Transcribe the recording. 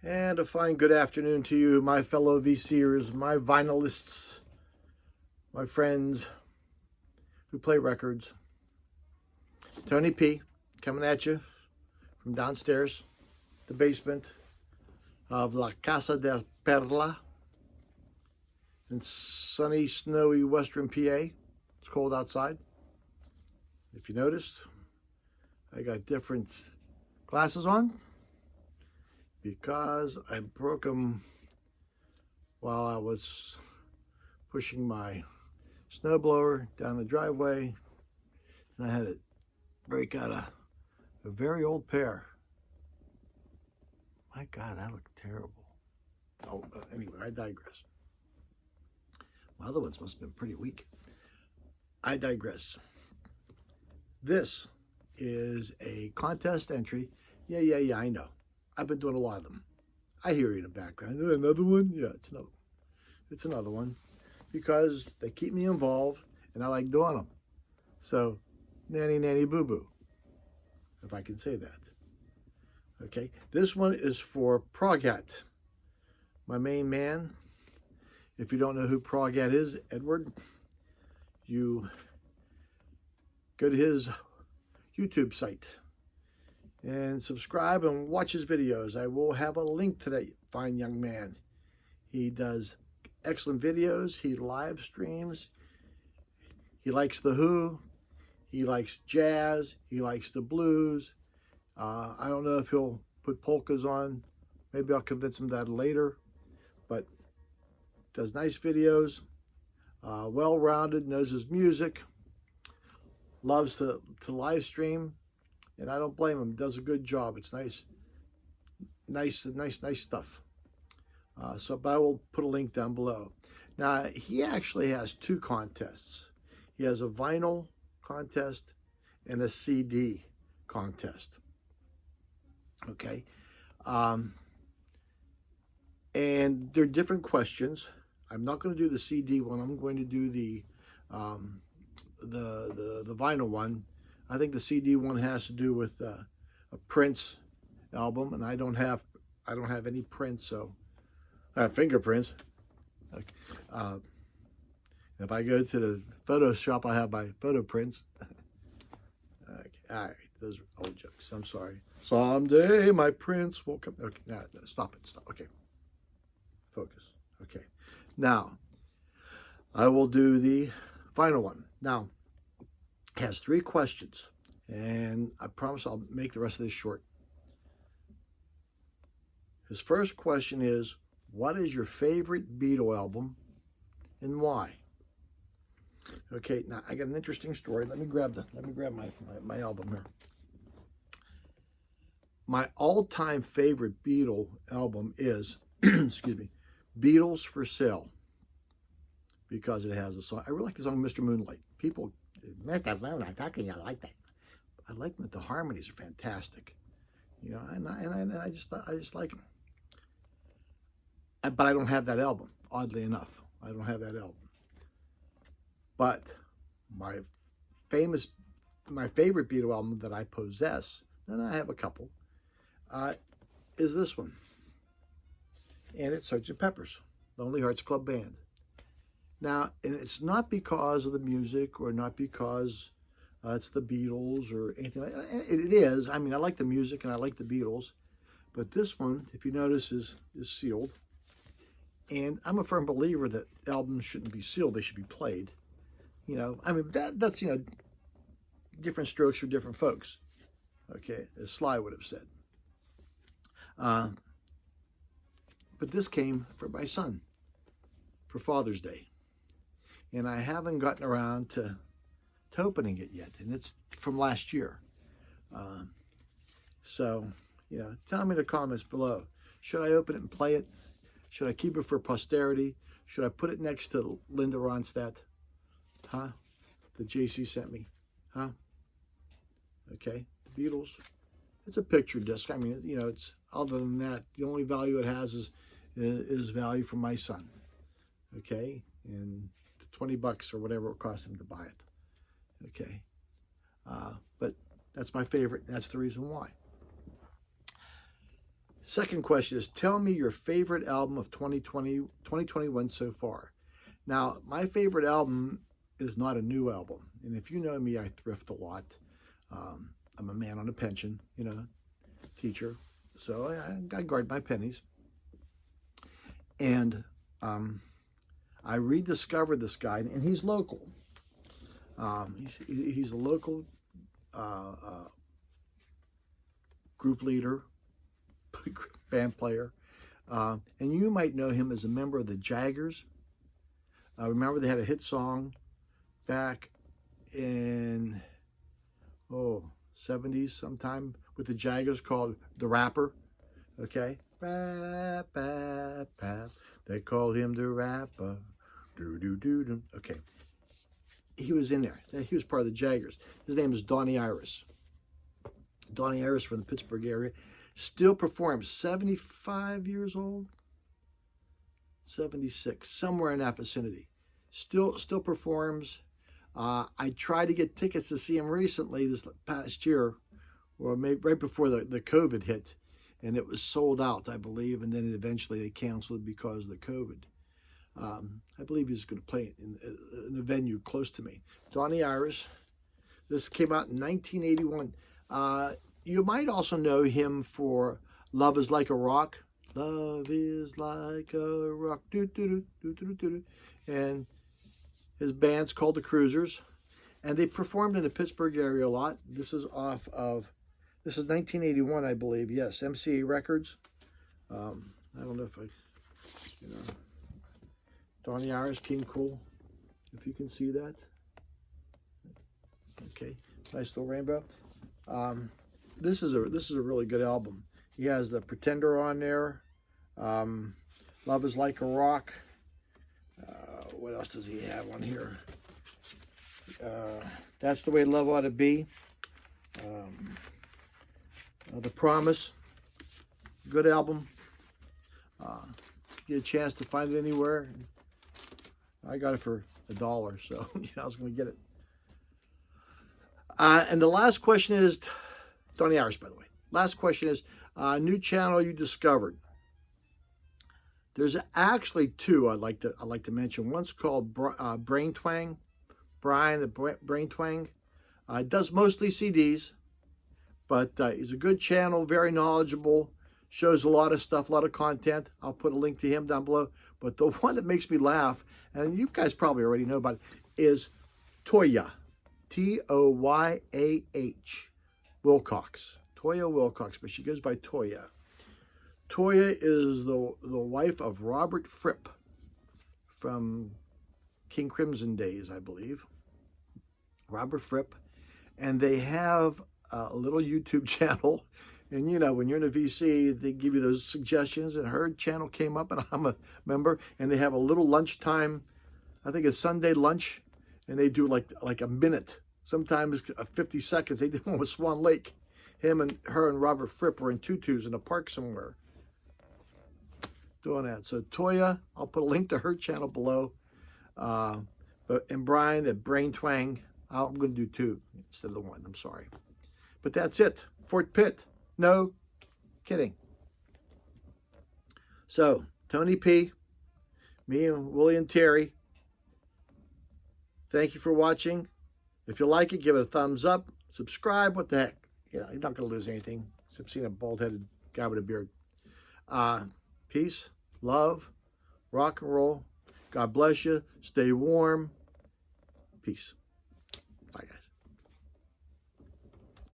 And a fine good afternoon to you, my fellow VCers, my vinylists, my friends who play records. Tony P. coming at you from downstairs, the basement of La Casa del Perla in sunny, snowy western PA. It's cold outside. If you noticed, I got different glasses on because I broke them while I was pushing my snowblower down the driveway, and I had to break out a very old pair. My God, I look terrible. Oh, anyway, I digress. My other ones must have been pretty weak. I digress. This is a contest entry. Yeah, I know. I've been doing a lot of them. I hear you in the background. Another one? Yeah, it's another one. It's another one because they keep me involved and I like doing them. So, nanny boo boo, if I can say that. Okay, this one is for ProgHat's, my main man. If you don't know who ProgHat is, Edward, you go to his YouTube site and subscribe and watch his videos. I will have a link to that fine young man. He does excellent videos. He live streams. He likes The Who. He likes jazz. He likes the blues. I don't know if he'll put polkas on. Maybe I'll convince him that later. But does nice videos. Well-rounded, knows his music. Loves to live stream. And I don't blame him. Does a good job. It's nice stuff. But I will put a link down below. Now, he actually has two contests. He has a vinyl contest and a CD contest. Okay. And they're different questions. I'm not going to do the CD one. I'm going to do the vinyl one. I think the CD one has to do with a Prince album, and I don't have any Prince, so I have fingerprints. Okay. If I go to the photo shop, I have my photo prints. Okay. All right, those are old jokes. I'm sorry. Someday my prince will come. Okay, no, stop it. Stop. Okay, focus. Okay, now I will do the final one. Now, it has 3 questions, and I promise I'll make the rest of this short. His first question is, what is your favorite Beetle album and why? Okay, now I got an interesting story. Let me grab my album here. My all-time favorite Beetle album is, excuse me, Beatles for Sale, because it has a song. I really like the song Mr. Moonlight. People, Mr. Moonlight, how can you like that? I like them. The harmonies are fantastic. You know, and I just like them. But I don't have that album, oddly enough. I don't have that album. But my favorite Beatle album that I possess, and I have a couple, is this one. And it's Sgt. Pepper's Lonely Hearts Club Band. Now, and it's not because of the music or not because it's the Beatles or anything like that. It is. I mean, I like the music and I like the Beatles. But this one, if you notice, is sealed. And I'm a firm believer that albums shouldn't be sealed. They should be played. You know, I mean, that's, you know, different strokes for different folks. Okay, as Sly would have said. But this came for my son for Father's Day. And I haven't gotten around to opening it yet. And it's from last year. So, you know, tell me in the comments below. Should I open it and play it? Should I keep it for posterity? Should I put it next to Linda Ronstadt? Huh? The JC sent me. Huh? Okay. The Beatles. It's a picture disc. I mean, you know, it's other than that, the only value it has is value for my son. Okay? And $20 or whatever it cost him to buy it. Okay? But that's my favorite. That's the reason why. Second question is, tell me your favorite album of 2021 so far. Now, my favorite album is not a new album. And if you know me, I thrift a lot. I'm a man on a pension, teacher. So I guard my pennies. And I rediscovered this guy, and he's local. He's a local group leader, band player. And you might know him as a member of the Jaggers. Remember they had a hit song back in 70s sometime with the Jaggers called The Rapper. Okay. Rap, rap, rap. They called him the Rapper. Do. Okay. He was in there. He was part of the Jaggers. His name is Donnie Iris. Donnie Iris from the Pittsburgh area. Still performs, 75 years old, 76, somewhere in that vicinity. Still performs. I tried to get tickets to see him recently this past year, or maybe right before the COVID hit, and it was sold out, I believe, and then eventually they canceled because of the COVID. I believe he's going to play in a venue close to me. Donnie Iris. This came out in 1981. You might also know him for Love is Like a Rock. Love is like a rock. And his band's called the Cruisers. And they performed in the Pittsburgh area a lot. This is 1981, I believe. Yes, MCA Records. I don't know if Donnie Iris, King Cool, if you can see that. Okay, nice little rainbow. This is a really good album. He has the Pretender on there. Love is Like a Rock. What else does he have on here? That's the Way Love Ought to Be. The Promise. Good album. Get a chance to find it anywhere. I got it for $1, so I was going to get it. And the last question is, Donnie Iris, by the way. Last question is, new channel you discovered. There's actually two I'd like to mention. One's called Brain Twang. Brian at Brain Twang. Does mostly CDs, but he's a good channel, very knowledgeable, shows a lot of stuff, a lot of content. I'll put a link to him down below. But the one that makes me laugh, and you guys probably already know about it, is Toyah. Toyah Wilcox. Toyah Wilcox, but she goes by Toyah. Toyah is the wife of Robert Fripp from King Crimson days, I believe. Robert Fripp. And they have a little YouTube channel. And, when you're in a VC, they give you those suggestions. And her channel came up, and I'm a member. And they have a little lunchtime, I think it's Sunday lunch. And they do like a minute. Sometimes 50 seconds. They did one with Swan Lake. Her and Robert Fripp were in tutus in a park somewhere doing that. So Toyah, I'll put a link to her channel below. And Brian at Brain Twang, I'm going to do two instead of the one. I'm sorry. But that's it. Fort Pitt. No kidding. So, Tony P., me and Willie and Terry, thank you for watching. If you like it, give it a thumbs up. Subscribe. What the heck? You're not going to lose anything except seeing a bald-headed guy with a beard. Peace, love, rock and roll. God bless you. Stay warm. Peace. Bye, guys.